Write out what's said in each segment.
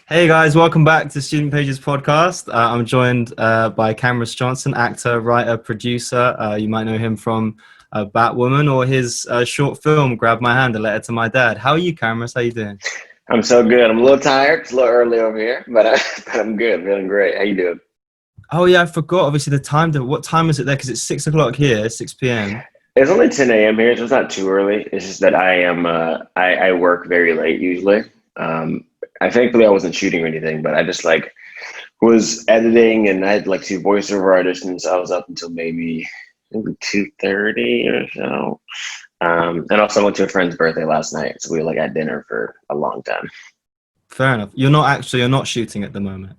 Hey guys, welcome back to Student Pages podcast. I'm joined by Camrus Johnson, actor, writer, producer. You might know him from Batwoman or his short film "Grab My Hand: A Letter to My Dad." How are you, Camrus? How you doing? I'm so good. I'm a little tired. It's a little early over here, but I'm good. Feeling great. How you doing? Oh yeah, I forgot. Obviously, the time. What time is it there? Because it's 6 o'clock here, 6 p.m. It's only 10 a.m. here, so it's not too early. It's just that I work very late usually. I thankfully I wasn't shooting or anything, but I just like was editing and I had like two voiceover auditions. I was up until maybe 2:30 or so. And also I went to a friend's birthday last night, so we were like at dinner for a long time. Fair enough. You're not shooting at the moment.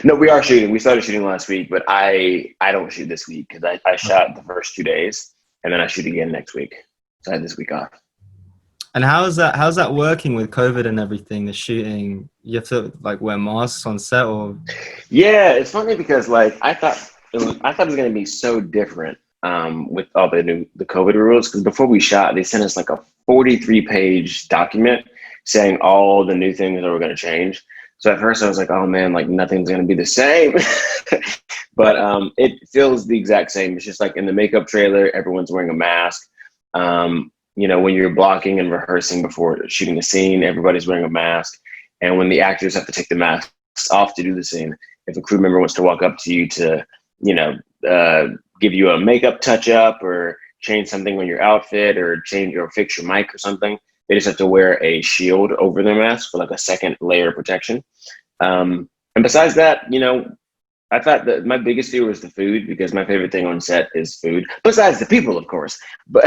No, we are shooting. We started shooting last week, but I don't shoot this week because I Okay. shot the first 2 days and then I shoot again next week. So I had this week off. And how's that working with COVID and everything? The shooting, you have to like wear masks on set, or Yeah, it's funny because like I thought it was gonna be so different with all the COVID rules because before we shot they sent us like a 43-page document saying all the new things that were gonna change. So at first I was like, oh man, like nothing's gonna be the same. But it feels the exact same. It's just like in the makeup trailer, everyone's wearing a mask. When you're blocking and rehearsing before shooting a scene, everybody's wearing a mask. And when the actors have to take the masks off to do the scene, if a crew member wants to walk up to you to, you know, give you a makeup touch up or change something on your outfit or change or fix your mic or something, they just have to wear a shield over their mask for like a second layer of protection. And besides that, I thought that my biggest fear was the food because my favorite thing on set is food, besides the people, of course. But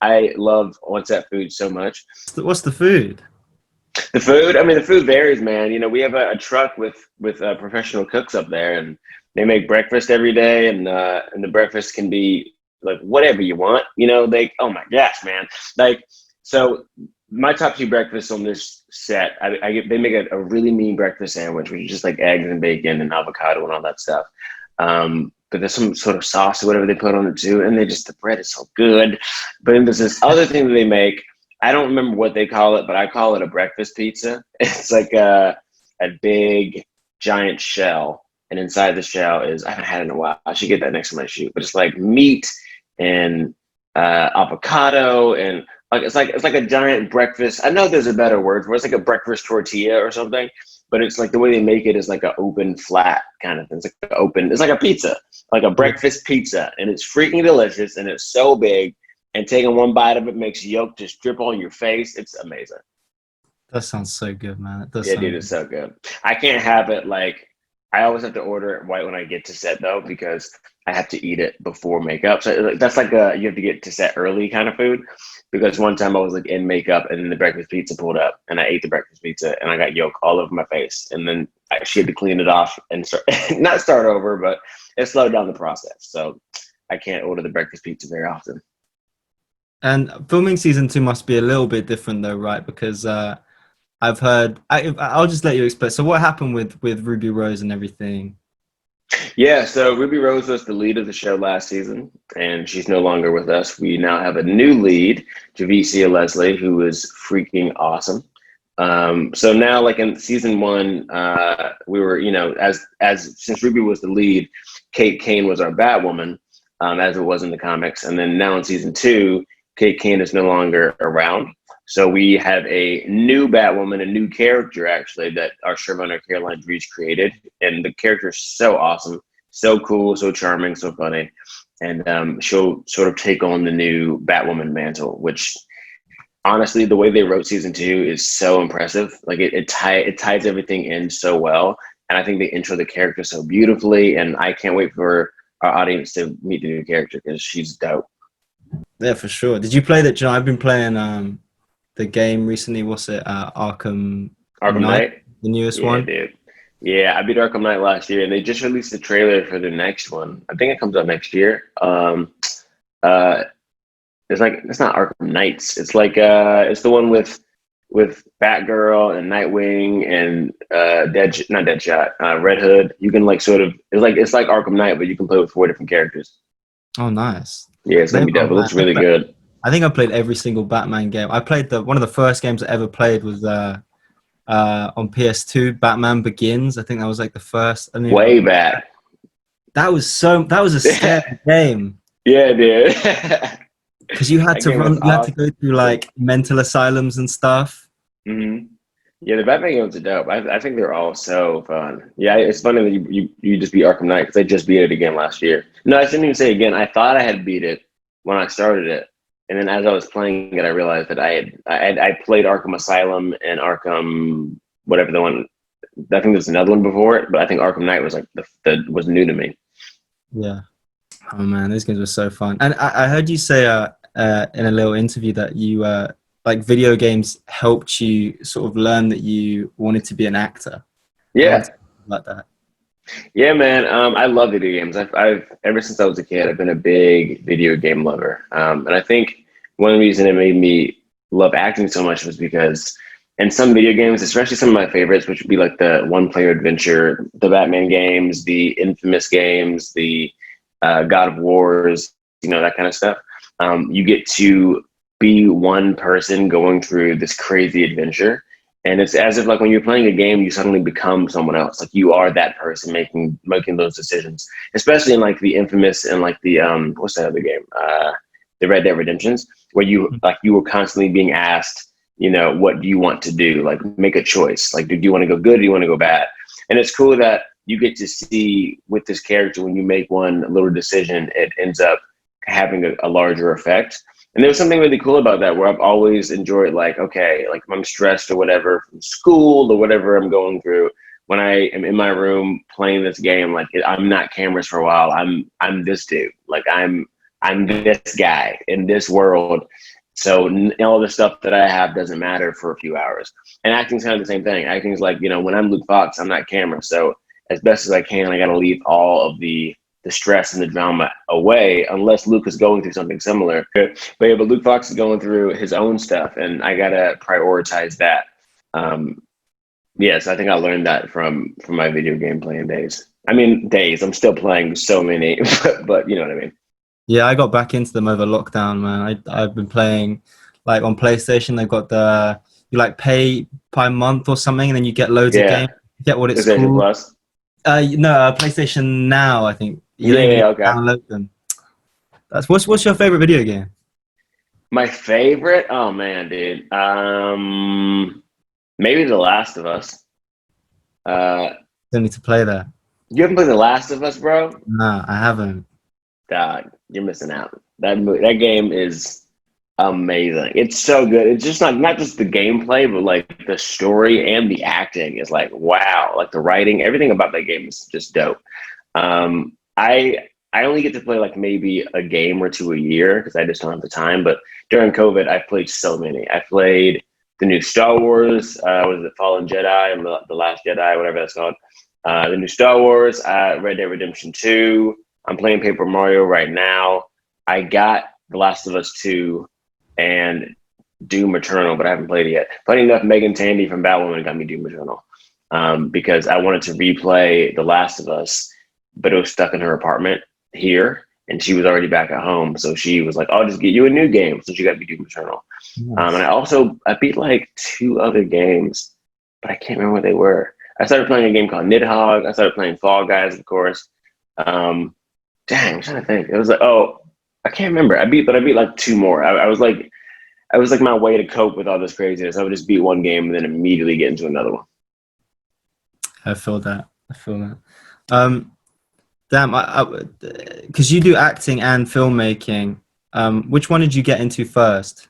I love on set food so much. what's the food? The food, I mean, the food varies, man. We have a truck with professional cooks up there, and they make breakfast every day, and the breakfast can be like whatever you want. Oh my gosh, man! Like so, my top two breakfasts on this set, they make a really mean breakfast sandwich, which is just like eggs and bacon and avocado and all that stuff. But there's some sort of sauce or whatever they put on it too, and the bread is so good. But then there's this other thing that they make. I don't remember what they call it, but I call it a breakfast pizza. It's like a big giant shell, and inside the shell is I haven't had it in a while. I should get that next time I shoot. But it's like meat and avocado and like it's like a giant breakfast. I know there's a better word for it. It's like a breakfast tortilla or something. But it's like the way they make it is like an open flat kind of thing. It's like open. It's like a pizza, like a breakfast pizza, and it's freaking delicious, and it's so big. And taking one bite of it makes yolk just drip on your face. It's amazing. That sounds so good, man. It does Yeah, dude, sound it's good. so good. I can't have it like I always have to order it right when I get to set though because I have to eat it before makeup. So that's like you have to get to set early kind of food. Because one time I was like in makeup and then the breakfast pizza pulled up and I ate the breakfast pizza and I got yolk all over my face and then she had to clean it off and not start over, but it slowed down the process. So I can't order the breakfast pizza very often. And filming season two must be a little bit different, though, right? Because I've heard. I'll just let you explain. So, what happened with Ruby Rose and everything? Yeah, so Ruby Rose was the lead of the show last season, and she's no longer with us. We now have a new lead, Javicia Leslie, who is freaking awesome. So now, like in season one, we were, as since Ruby was the lead, Kate Kane was our Batwoman, as it was in the comics, and then now in season two, Kate Kane is no longer around. So we have a new Batwoman, a new character actually that our showrunner Caroline Dries created, and the character is so awesome, so cool, so charming, so funny, and she'll sort of take on the new Batwoman mantle, which honestly, the way they wrote season two is so impressive. Like it ties everything in so well, and I think they intro the character so beautifully, and I can't wait for our audience to meet the new character because she's dope. Yeah, for sure. Did you play that? I've been playing the game recently. What's it? Arkham Arkham Knight, Knight. the newest Yeah, one. dude. Yeah, I beat Arkham Knight last year, and they just released the trailer for the next one. I think it comes out next year. Uh, it's not Arkham Knights. It's like it's the one with Batgirl and Nightwing and not Deadshot, Red Hood. You can like sort of it's like Arkham Knight, but you can play with four different characters. Oh, nice. Yeah, it's gonna be dope. It looks really good. I think I played every single Batman game. I played one of the first games I ever played was on PS2, Batman Begins. I think that was like the first. I mean, Way back. that was a scary game Yeah, dude. because you had That to game was run, you had to go through awesome. like mental asylums and stuff. Hmm. Yeah, the Batman games are dope. I think they're all so fun. Yeah, it's funny that you just beat Arkham Knight because I just beat it again last year. No, I shouldn't even say again. I thought I had beat it when I started it, and then as I was playing it, I realized that I played Arkham Asylum and Arkham whatever the one. I think there's another one before it, but I think Arkham Knight was like the was new to me. Yeah. Oh man, those games were so fun. And I heard you say in a little interview that you like video games helped you sort of learn that you wanted to be an actor. I want Yeah, to talk about that. yeah, man. I love video games. I've ever since I was a kid, I've been a big video game lover. And I think one reason it made me love acting so much was because in some video games, especially some of my favorites, which would be like the one-player adventure, the Batman games, the Infamous games, the God of Wars, that kind of stuff. You get to be one person going through this crazy adventure. And it's as if like when you're playing a game, you suddenly become someone else. Like you are that person making those decisions. Especially in like the Infamous and like the what's that other game? The Red Dead Redemptions, where you were constantly being asked, what do you want to do? Like make a choice. Like do you want to go good or do you want to go bad? And it's cool that you get to see with this character when you make one little decision, it ends up having a larger effect. And there was something really cool about that where I've always enjoyed like, okay, like if I'm stressed or whatever from school or whatever I'm going through, when I am in my room playing this game, like I'm not Camrus for a while. I'm this dude. Like I'm this guy in this world. So all the stuff that I have doesn't matter for a few hours. And acting's kind of the same thing. Acting's like, when I'm Luke Fox, I'm not Camrus. So as best as I can, I got to leave all of the stress and the drama away, unless Luke is going through something similar. But Luke Fox is going through his own stuff, and I gotta prioritize that. So I think I learned that from my video game playing days. I mean, days. I'm still playing so many, but you know what I mean. Yeah, I got back into them over lockdown, man. I've been playing like on PlayStation. They've got you like pay by month or something, and then you get loads of Yeah, games. You get what it's PlayStation called. Plus. No, PlayStation Now. I think you don't even Yeah, need to okay. download them. That's what's your favorite video game? My favorite? Oh man, dude. Maybe The Last of Us. Don't need to play that. You haven't played The Last of Us, bro? Nah, I haven't. Dog, you're missing out. That game is amazing. It's so good. It's just not just the gameplay, but like the story and the acting is like wow. Like the writing, everything about that game is just dope. I only get to play like maybe a game or two a year because I just don't have the time. But during COVID, I played so many. I played the new Star Wars, was it Fallen Jedi and the Last Jedi, whatever that's called. The new Star Wars, Red Dead Redemption 2. I'm playing Paper Mario right now. I got The Last of Us 2 and Doom Eternal, but I haven't played it yet. Funny enough, Megan Tandy from Batwoman got me Doom Eternal because I wanted to replay The Last of Us, but it was stuck in her apartment here, and she was already back at home. So she was like, I'll just get you a new game. So she got me Doom Eternal. Nice. And I beat like two other games, but I can't remember what they were. I started playing a game called Nidhogg. I started playing Fall Guys, of course. Dang, I'm trying to think. It was like, I can't remember. I beat like two more. I was like my way to cope with all this craziness. I would just beat one game and then immediately get into another one. I feel that. Damn, because you do acting and filmmaking. Which one did you get into first?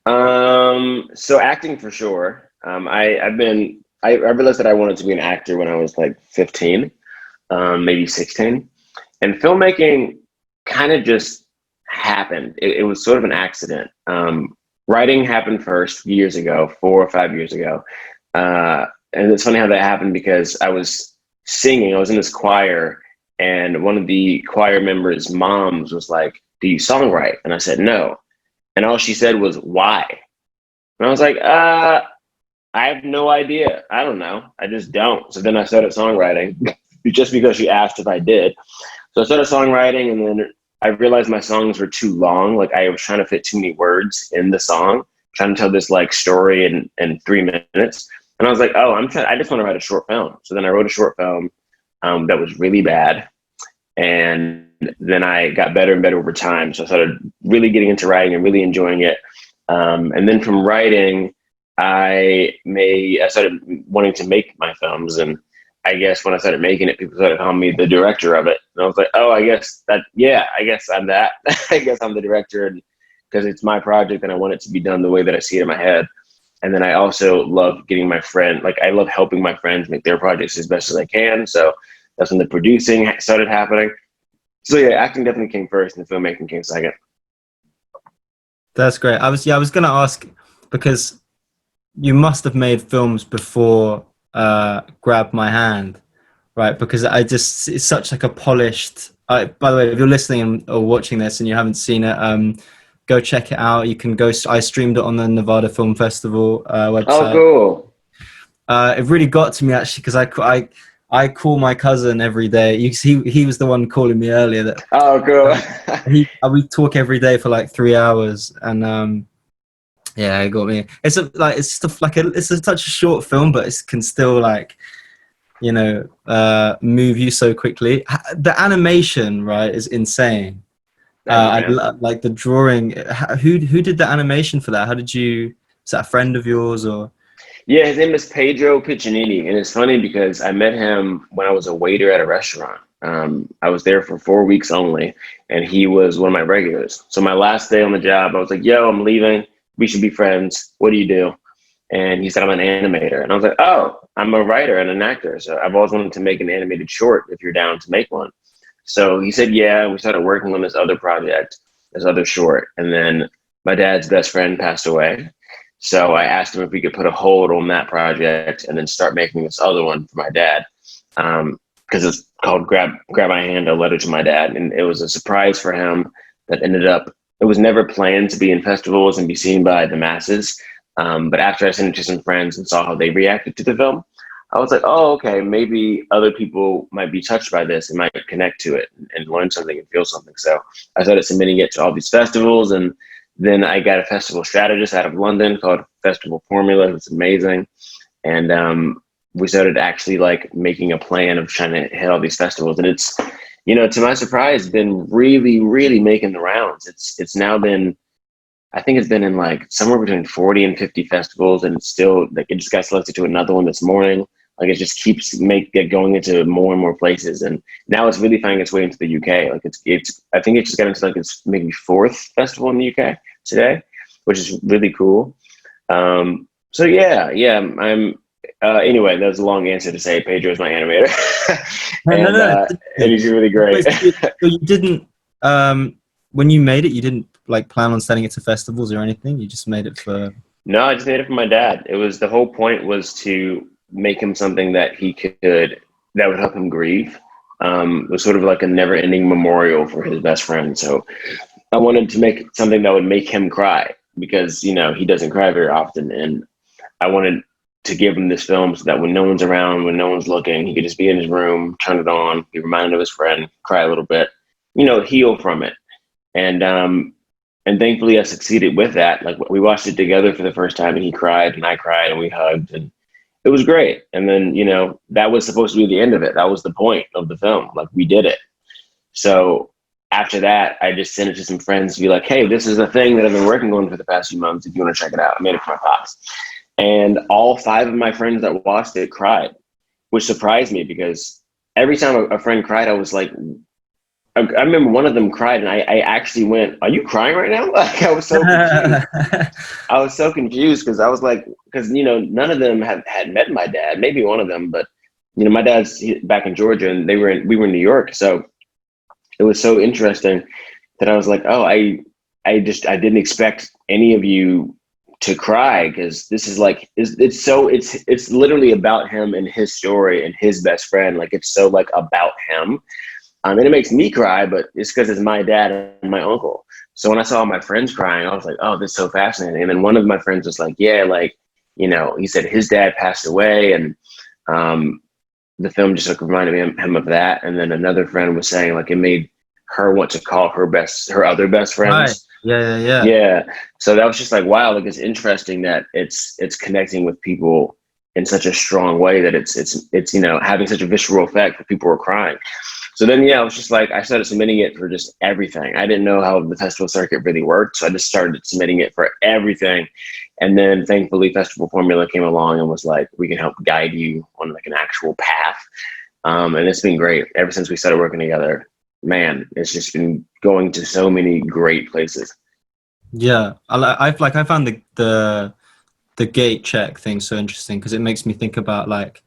So acting for sure. I realized that I wanted to be an actor when I was like 15, maybe 16. And filmmaking kind of just happened. It was sort of an accident. Writing happened first years ago, 4 or 5 years ago. And it's funny how that happened because I was singing. I was in this choir, and one of the choir members' moms was like, "Do you songwrite?" And I said, "No." And all she said was, "Why?" And I was like, I have no idea. I don't know. I just don't. So then I started songwriting just because she asked if I did. So I started songwriting, and then I realized my songs were too long. Like I was trying to fit too many words in the song. trying to tell this like story in 3 minutes. And I was like, oh, I just want to write a short film. So then I wrote a short film that was really bad. And then I got better and better over time. So I started really getting into writing and really enjoying it. And then from writing, I started wanting to make my films. And I guess when I started making it, people started calling me the director of it. And I was like, oh, I guess I'm that. I guess I'm the director because it's my project and I want it to be done the way that I see it in my head. And then I also love I love helping my friends make their projects as best as I can. So that's when the producing started happening. So yeah, acting definitely came first and filmmaking came second. That's great. I was going to ask, because you must have made films before Grab My Hand, right? Because it's such like a polished, by the way, if you're listening or watching this and you haven't seen it, go check it out. You can go, I streamed it on the Nevada Film Festival website. Oh, cool. It really got to me actually, because I call my cousin every day. He was the one calling me earlier. That oh, cool. We talk every day for like 3 hours, and yeah, it got me. It's such a short film, but it can still like, move you so quickly. The animation, right, is insane. I like the drawing. Who did the animation for that? Is that a friend of yours or? Yeah, his name is Pedro Piccinini, and it's funny because I met him when I was a waiter at a restaurant. I was there for 4 weeks only, and he was one of my regulars. So my last day on the job, I was like, yo, I'm leaving. We should be friends. What do you do? And he said, I'm an animator. And I was like, oh, I'm a writer and an actor. So I've always wanted to make an animated short if you're down to make one. So he said, yeah, we started working on this other project, this other short. And then my dad's best friend passed away. So I asked him if we could put a hold on that project and then start making this other one for my dad. Because it's called Grab My Hand, A Letter to My Dad. And it was a surprise for him that ended up, it was never planned to be in festivals and be seen by the masses. But after I sent it to some friends and saw how they reacted to the film, I was like, oh, okay, maybe other people might be touched by this and might connect to it and learn something and feel something. So I started submitting it to all these festivals, and then I got a festival strategist out of London called Festival Formula. It's amazing. And we started actually like making a plan of trying to hit all these festivals. And it's, to my surprise, been really, really making the rounds. It's now been, I think it's been in like somewhere between 40 and 50 festivals, and it's still like, it just got selected to another one this morning. Like it just keeps going into more and more places, and now it's really finding its way into the UK. Like it's I think it just got into like its maybe 4th festival in the UK today, which is really cool. So yeah, I'm. Anyway, that was a long answer to say Pedro is my animator, and he's really great. So you didn't, when you made it, you didn't like plan on sending it to festivals or anything. You just made it for. No, I just made it for my dad. It was, the whole point was to make him something that that would help him grieve. It was sort of like a never-ending memorial for his best friend. So I wanted to make something that would make him cry, because he doesn't cry very often, and I wanted to give him this film so that when no one's around, when no one's looking, he could just be in his room, turn it on, be reminded of his friend, cry a little bit, heal from it. And thankfully I succeeded with that. Like, we watched it together for the first time, and he cried and I cried and we hugged, and it was great. And then, that was supposed to be the end of it. That was the point of the film. Like, we did it. So after that, I just sent it to some friends to be like, hey, this is a thing that I've been working on for the past few months. If you want to check it out, I made it for my pops. And all 5 of my friends that watched it cried, which surprised me, because every time a friend cried, I was like, I remember one of them cried, and I actually went, are you crying right now? Like, I was so confused. I was so confused because I was like, none of them had met my dad, maybe one of them, but my dad's back in Georgia and we were in New York. So it was so interesting that I was like, oh, I didn't expect any of you to cry, because this is like, it's literally about him and his story and his best friend. Like, it's so like about him. And it makes me cry, but it's because it's my dad and my uncle. So when I saw my friends crying, I was like, oh, this is so fascinating. And then one of my friends was like, yeah, like, he said his dad passed away, and the film just like reminded him of that. And then another friend was saying like it made her want to call her other best friends. Yeah. Yeah. So that was just like, wow, like it's interesting that it's connecting with people in such a strong way that it's having such a visceral effect that people were crying. So then, yeah, I was just like, I started submitting it for just everything. I didn't know how the festival circuit really worked, so I just started submitting it for everything. And then, thankfully, Festival Formula came along and was like, we can help guide you on like an actual path. And it's been great ever since we started working together. Man, it's just been going to so many great places. Yeah, I found the gate check thing so interesting because it makes me think about like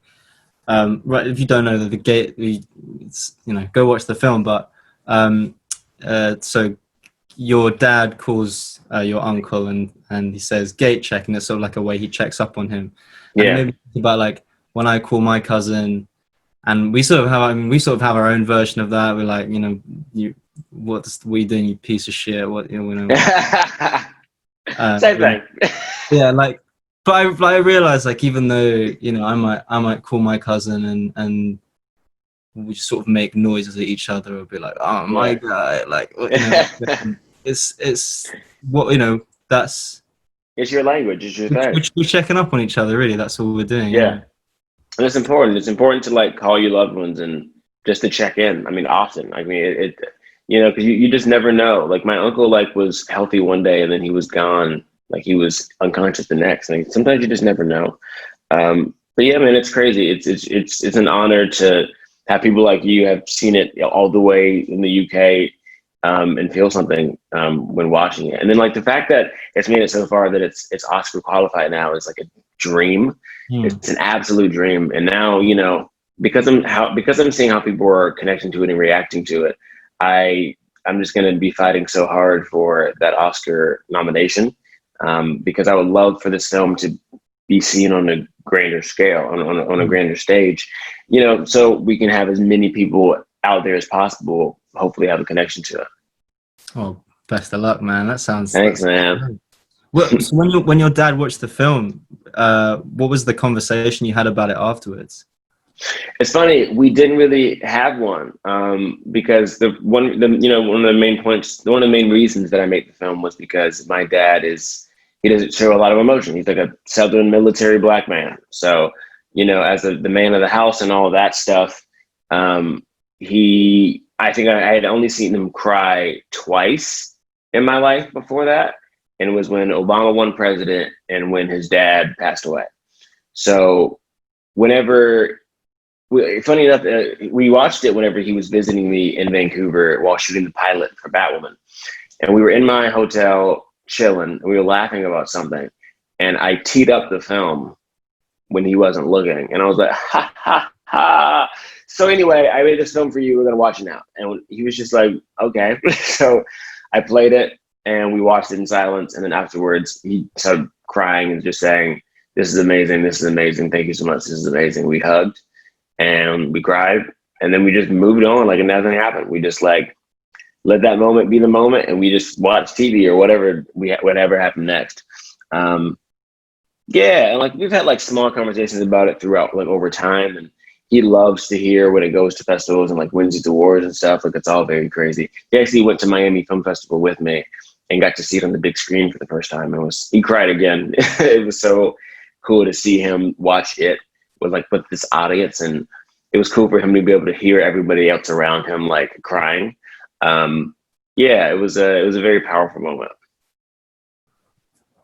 right, if you don't know the gate, it's, go watch the film, but so your dad calls your uncle and he says gate check, and it's sort of like a way he checks up on him. And it Yeah. made me think about like when I call my cousin, and we sort of have our own version of that. We're like, you what's we doing, you piece of shit, what Same you know, thing. yeah, like, but I realized like even though I might call my cousin and we just sort of make noises at each other, or be like, oh my Yeah. god, like it's what that's It's your language. It's your thing. we're checking up on each other, really. That's all we're doing. Yeah. And it's important. It's important to like call your loved ones and just to check in. I mean, often. I mean, because you just never know. Like my uncle, like was healthy one day and then he was gone. Like he was unconscious the next. And sometimes you just never know. But yeah, man, it's crazy. It's an honor to have people like you have seen it all the way in the UK, and feel something when watching it. And then like the fact that it's made it so far that it's Oscar qualified now is like a dream. Hmm. It's an absolute dream. And now, because I'm seeing how people are connecting to it and reacting to it, I'm just going to be fighting so hard for that Oscar nomination, because I would love for this film to be seen on a grander scale, on a grander stage, so we can have as many people out there as possible, hopefully have a connection to it. Oh, best of luck, man. Thanks, man. Well, so when your dad watched the film, what was the conversation you had about it afterwards? It's funny, we didn't really have one, because one of the main reasons that I made the film was because my dad he doesn't show a lot of emotion. He's like a Southern military black man. So, as the man of the house and all of that stuff, I think I had only seen him cry twice in my life before that. And it was when Obama won president and when his dad passed away. So whenever, funny enough, we watched it whenever he was visiting me in Vancouver while shooting the pilot for Batwoman. And we were in my hotel chilling, and we were laughing about something. And I teed up the film when he wasn't looking. And I was like, ha, ha, ha. So anyway, I made this film for you. We're going to watch it now. And he was just like, okay. So I played it and we watched it in silence. And then afterwards, he started crying and just saying, this is amazing. This is amazing. Thank you so much. This is amazing. We hugged and we cried. And then we just moved on like nothing happened. We just like let that moment be the moment, and we just watched TV or whatever happened next. Yeah, and like we've had like small conversations about it throughout, like over time, and he loves to hear when it goes to festivals and like wins these awards and stuff. Like it's all very crazy. He actually went to Miami Film Festival with me and got to see it on the big screen for the first time. He cried again. It was so cool to see him watch it with this audience, and it was cool for him to be able to hear everybody else around him like crying. Yeah, it was a very powerful moment.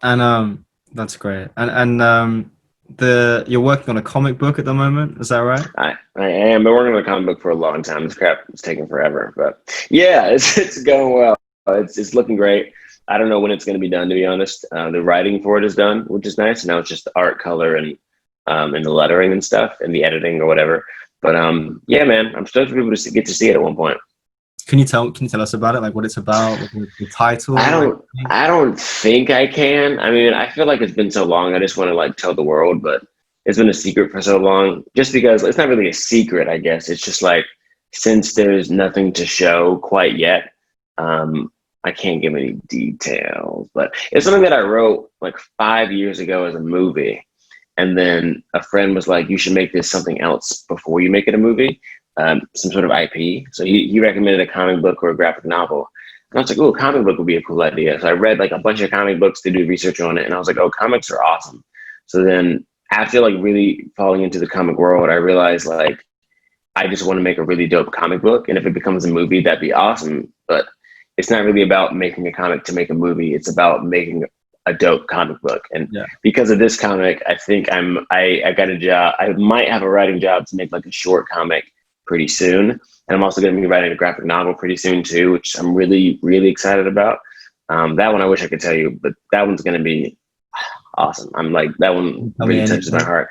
And that's great. And you're working on a comic book at the moment, is that right? I am. Been working on a comic book for a long time. This crap is taking forever, but yeah, it's going well. It's looking great. I don't know when it's going to be done, to be honest. The writing for it is done, which is nice. Now it's just the art, color, and the lettering and stuff, and the editing or whatever. But yeah, man, I'm stoked for people to get to see it at one point. Can you tell us about it, like what it's about, like the title? I don't think I can. I mean, I feel like it's been so long. I just want to like tell the world, but it's been a secret for so long. Just because it's not really a secret, I guess. It's just like since there's nothing to show quite yet, I can't give any details. But it's something that I wrote like 5 years ago as a movie, and then a friend was like, "You should make this something else before you make it a movie." Some sort of IP. So he recommended a comic book or a graphic novel. And I was like, oh, a comic book would be a cool idea. So I read like a bunch of comic books to do research on it. And I was like, oh, comics are awesome. So then after like really falling into the comic world, I realized like, I just want to make a really dope comic book. And if it becomes a movie, that'd be awesome. But it's not really about making a comic to make a movie. It's about making a dope comic book. And because of this comic, I think I got a job. I might have a writing job to make like a short comic pretty soon. And I'm also going to be writing a graphic novel pretty soon too, which I'm really, really excited about. That one I wish I could tell you, but that one's going to be awesome. I'm like, that one really touches my heart.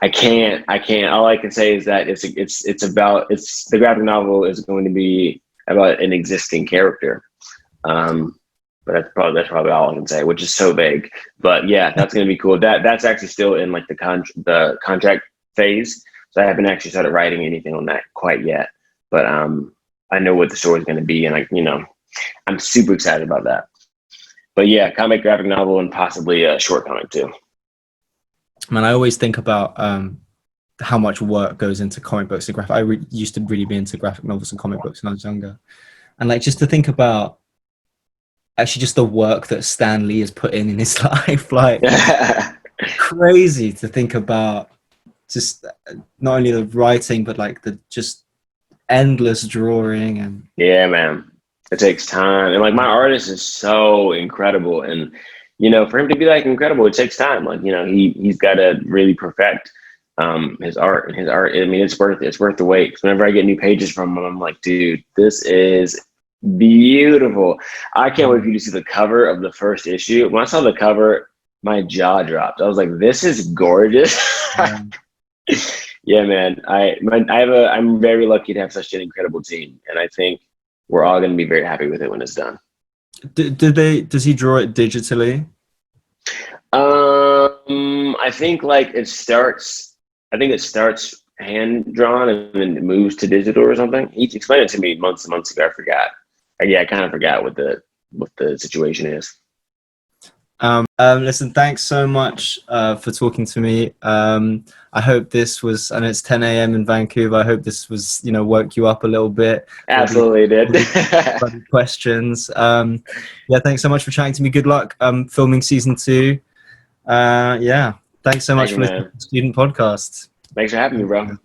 I can't. All I can say is that the graphic novel is going to be about an existing character. But that's probably all I can say, which is so vague. But yeah, that's going to be cool. That's actually still in like the contract phase. So I haven't actually started writing anything on that quite yet. But I know what the story is going to be, and I'm super excited about that. But yeah, comic, graphic novel, and possibly a short comic too. Man, I always think about how much work goes into comic books and graphic. I used to really be into graphic novels and comic books when I was younger, and like just to think about actually just the work that Stan Lee has put in his life, like crazy to think about. Just not only the writing, but like the just endless drawing and yeah, man, it takes time. And like my artist is so incredible, and for him to be like incredible, it takes time. Like, he's got to really perfect his art. I mean, it's worth the wait. Because whenever I get new pages from him, I'm like, dude, this is beautiful. I can't wait for you to see the cover of the first issue. When I saw the cover, my jaw dropped. I was like, this is gorgeous. Yeah, man. I'm very lucky to have such an incredible team, and I think we're all going to be very happy with it when it's done. Does he draw it digitally? I think it starts hand drawn and then it moves to digital or something. He explained it to me months and months ago. I forgot. I kind of forgot what the situation is. Listen, thanks so much for talking to me. I hope this was, I know it's 10 a.m. in Vancouver. I hope this was, woke you up a little bit. Absolutely did. Questions. Yeah, thanks so much for chatting to me. Good luck filming season 2. Yeah, thanks so much for listening to the Student Podcast. Thanks for having me, bro.